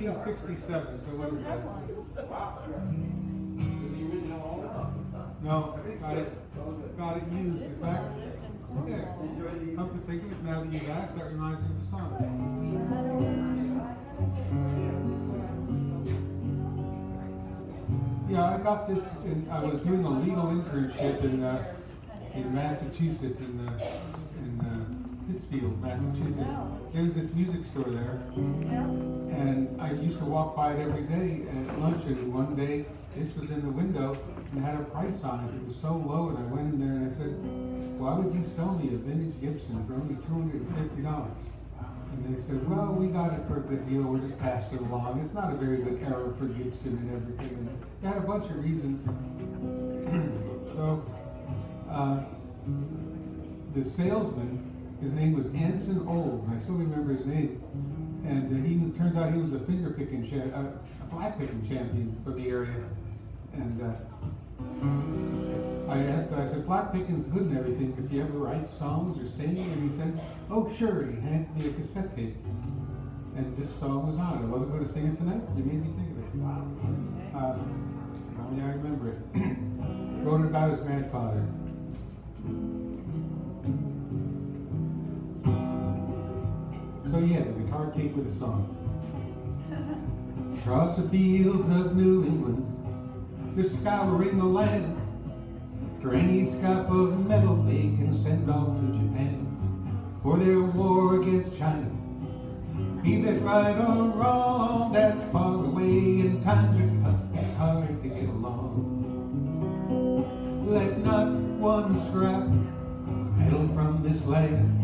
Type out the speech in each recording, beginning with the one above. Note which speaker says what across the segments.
Speaker 1: 1967, so what is that? No, got it used. In fact, yeah, come to think of it, now that you've asked, that reminds me of the song. Yeah, I got this, I was doing a legal internship in Massachusetts, in Pittsfield, Massachusetts. There's this music store there, and I used to walk by it every day at lunch, and one day this was in the window and had a price on it. It was so low, and I went in there and I said, why would you sell me a vintage Gibson for only $250? And they said, well, we got it for a good deal, we're just passing it along. It's not a very good era for Gibson and everything. And they had a bunch of reasons. So, the salesman, his name was Anson Olds, I still remember his name. And turns out he was a finger picking a flat picking champion for the area. And I said, flat picking's good and everything, but do you ever write songs or sing? And he said, oh sure, he handed me a cassette tape. And this song was on it. I wasn't going to sing it tonight, you made me think of it. Only I remember it. Wrote it about his grandfather. So yeah, the guitar tape with a song. Across the fields of New England, they're scouring the land for any scrap of metal they can send off to Japan for their war against China. Be that right or wrong, that's far away, and times are tough, it's hard to get along. Let not one scrap of metal from this land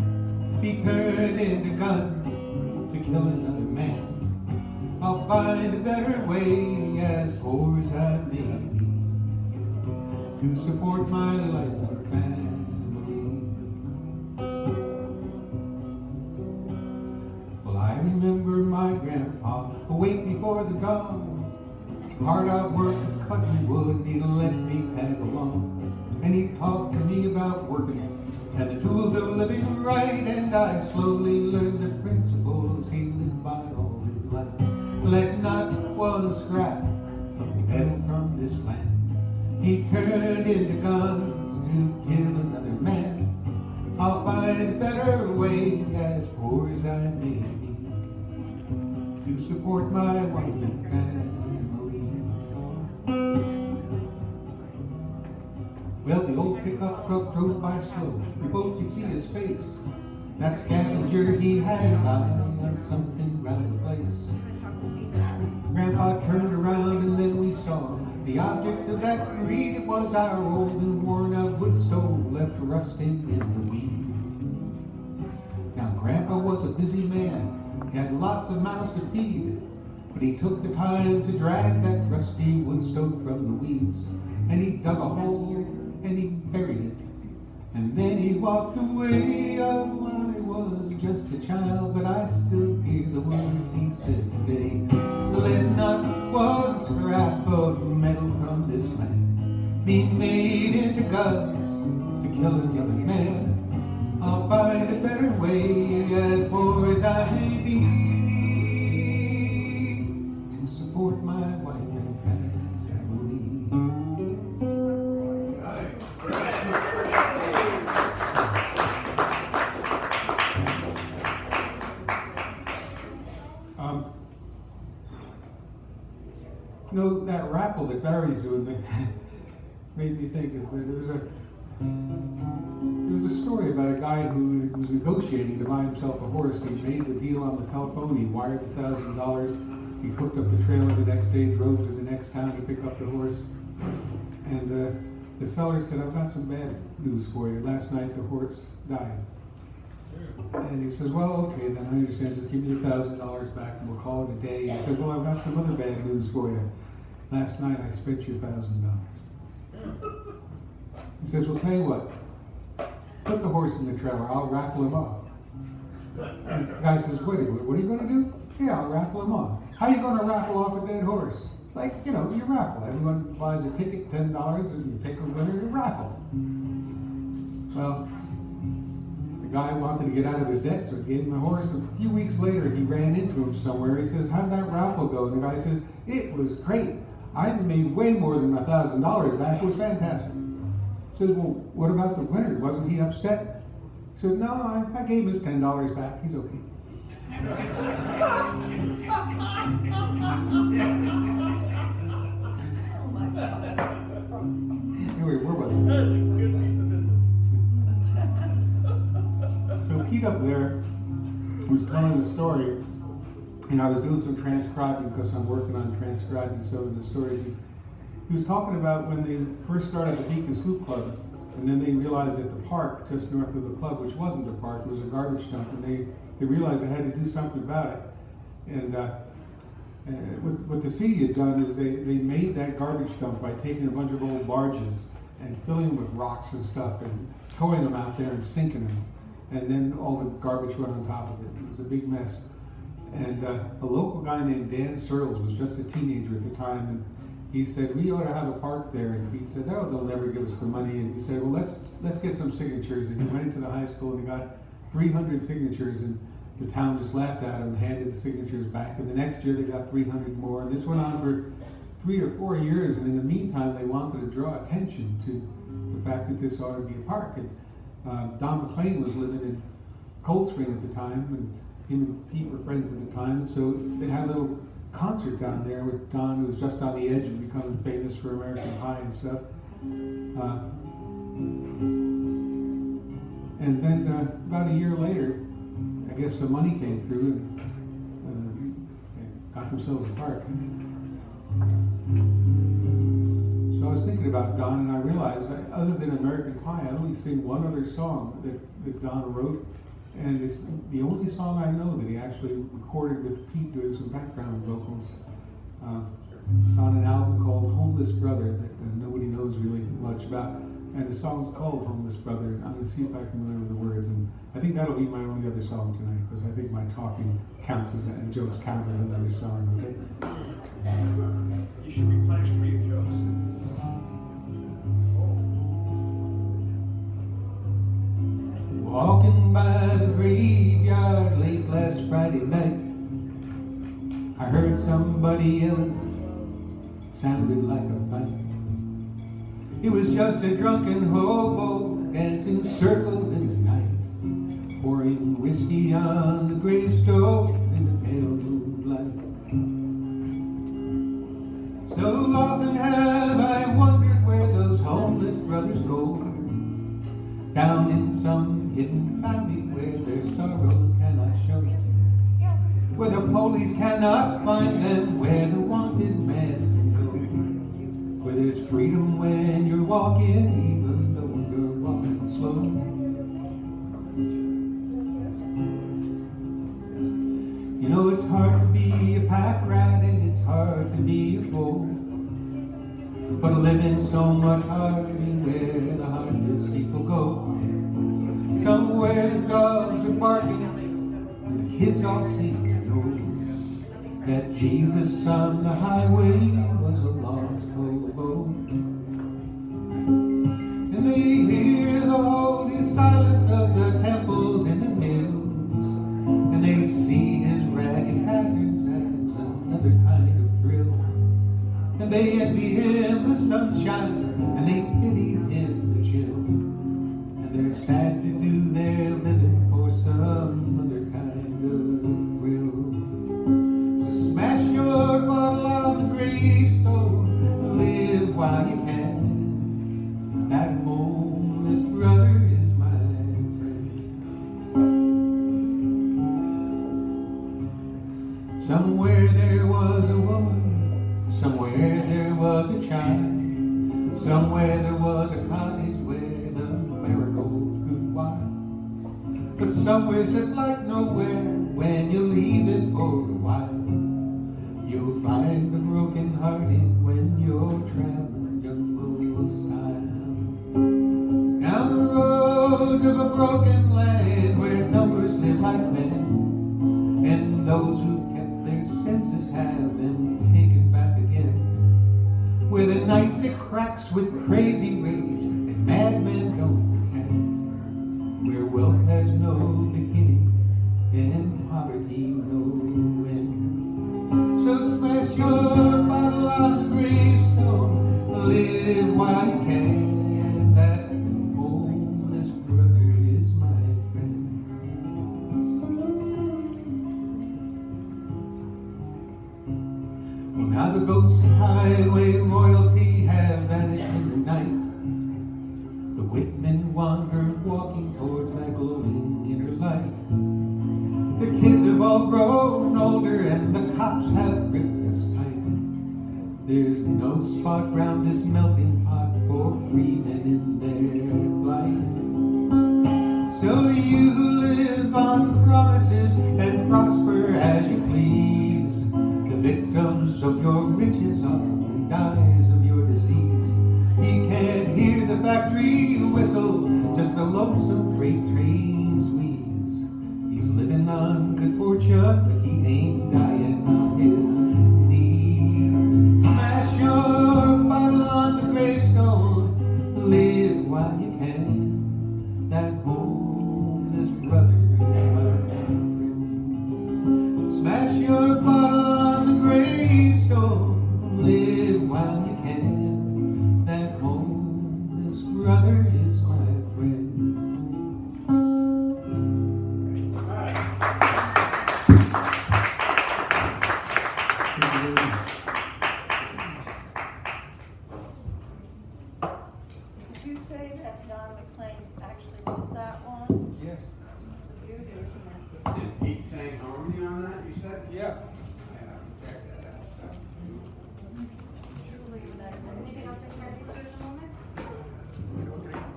Speaker 1: be turned into guns to kill another man. I'll find a better way, as poor as I may be, to support my life and family. Well, I remember my grandpa awake before the dawn, hard out work cutting wood, and he'd let me tag along. And he'd talk to me about working and the tools of living right, and I slowly learned the principles he lived by all his life. Let not one scrap of metal from this land he turned into guns to kill another man. I'll find a better way, as poor as I may be, to support my wife and family. Well, the old pickup truck drove by slow. We both could see his face. That scavenger, he had his eye on something round the place. Grandpa turned around and then we saw the object of that greed. It was our old and worn out wood stove left rusting in the weeds. Now Grandpa was a busy man. He had lots of mouths to feed, but he took the time to drag that rusty wood stove from the weeds. And he dug a hole and he buried it, and then he walked away. Oh, I was just a child, but I still hear the words he said today. Let not one scrap of metal from this land be made into guns to kill another man. I'll find a better way, as poor as I may be, to support my wife and family. You know, that raffle that Barry's doing made me think. There was a story about a guy who was negotiating to buy himself a horse. He made the deal on the telephone. He wired $1,000. He hooked up the trailer the next day, drove to the next town to pick up the horse. And the seller said, I've got some bad news for you. Last night the horse died. And he says, well, okay, then I understand. Just give me $1,000 back and we'll call it a day. He says, well, I've got some other bad news for you. Last night I spent your $1,000. He says, well, tell you what. Put the horse in the trailer. I'll raffle him off. And the guy says, wait a minute, what are you going to do? Yeah, I'll raffle him off. How are you going to raffle off a dead horse? Like, you know, you raffle. Everyone buys a ticket, $10, and you pick a winner to raffle. Well, the guy wanted to get out of his debt, so he gave him a horse. A few weeks later, he ran into him somewhere. He says, "How'd that raffle go?" And the guy says, "It was great. I made way more than $1,000 back. It was fantastic." He says, "Well, what about the winner? Wasn't he upset?" He said, "No, I gave his $10 back. He's okay." Anyway, where was it? So Pete up there was telling the story, and I was doing some transcribing because I'm working on transcribing some of the stories. He was talking about when they first started the Beacon Sloop Club, and then they realized that the park just north of the club, which wasn't a park, it was a garbage dump, and they realized they had to do something about it. And what the city had done is they made that garbage dump by taking a bunch of old barges and filling them with rocks and stuff and towing them out there and sinking them. And then all the garbage went on top of it. It was a big mess. And a local guy named Dan Searles was just a teenager at the time, and he said, "We ought to have a park there." And he said, "Oh, they'll never give us the money." And he said, "Well, let's get some signatures." And he went into the high school and he got 300 signatures, and the town just laughed at him and handed the signatures back. And the next year they got 300 more. And this went on for 3 or 4 years. And in the meantime, they wanted to draw attention to the fact that this ought to be a park. And Don McLean was living in Cold Spring at the time, and him and Pete were friends at the time. So they had a little concert down there with Don, who was just on the edge of becoming famous for American Pie and stuff. And then about a year later, I guess the money came through and got themselves a park. So I was thinking about Don, and I realized that other than American Pie, I only sing one other song that Don wrote, and it's the only song I know that he actually recorded with Pete doing some background vocals. It's on an album called Homeless Brother that nobody knows really much about. And the song's called Homeless Brother. I'm going to see if I can remember the words. And I think that'll be my only other song tonight, because I think my talking counts as, and jokes count as another song, okay?
Speaker 2: You should be punished for your jokes.
Speaker 1: Walking by the graveyard late last Friday night, I heard somebody yelling, sounded like a fight. It was just a drunken hobo dancing circles in the night, pouring whiskey on the gravestone in the pale moonlight. So often have I wondered where those homeless brothers go, down in some hidden valley where their sorrows cannot show, where the police cannot find them, where the wanted man can go, where there's freedom when you're walking, even though you're walking slow. You know it's hard to be a pack rat and it's hard to be a bull, but living so much harder where the heartless people go. Somewhere the dogs are barking and the kids all seem to know that Jesus on the highway was a lost hobo. And they hear the holy silence of the temples in the hills, and they see his ragged tatters as another kind of thrill. And they envy him the sunshine, and they pity him the chill. And they're sad to do their living for some other kind of thrill. So smash your bottle on the gravestone, live while you can. That homeless brother is my friend. Somewhere there was a woman, somewhere there was a child, somewhere there was a cottage where the marigolds grew wild. But somewhere's just like nowhere when you leave it for a while. You'll find the broken-hearted when you're traveling jungle style. Down the roads of a broken land where numbers live like men, and those who've kept their senses have them taken back again. Where the night stick cracks with crazy rage and madmen don't pretend. Where wealth has no poverty know when. So smash your bottle on the gravestone, live while you can. That homeless brother is my friend. Well, now the ghosts of highway royalty have vanished in the night. The Whitman wandered walking towards that glowing inner light. The kids have all grown older and the cops have gripped us tight. There's no spot round this melting pot for free men in their flight. So you who live on promises and prosper as you please, the victims of your riches often dies of your disease. He can't hear the factory whistle, just the lonesome freight trains wheeze. He's living on good fortune, but he ain't dying on his knees. Smash your bottle on the gravestone, live while you can. That homeless brother is my friend. Smash your bottle on the gravestone, live while you can. That homeless brother is my friend.
Speaker 3: Did you say that Don McLean actually did that one?
Speaker 1: Yes.
Speaker 3: So you do some.
Speaker 4: Did Pete sing harmony on that, you said?
Speaker 1: Yeah.
Speaker 3: Anything else that's necessary at the moment?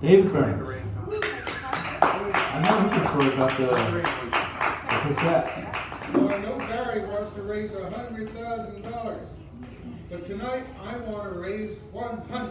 Speaker 5: David Bernz. I know his story about the cassette.
Speaker 6: Well, I know Barry wants to raise $100,000, but tonight I want to raise $100,000.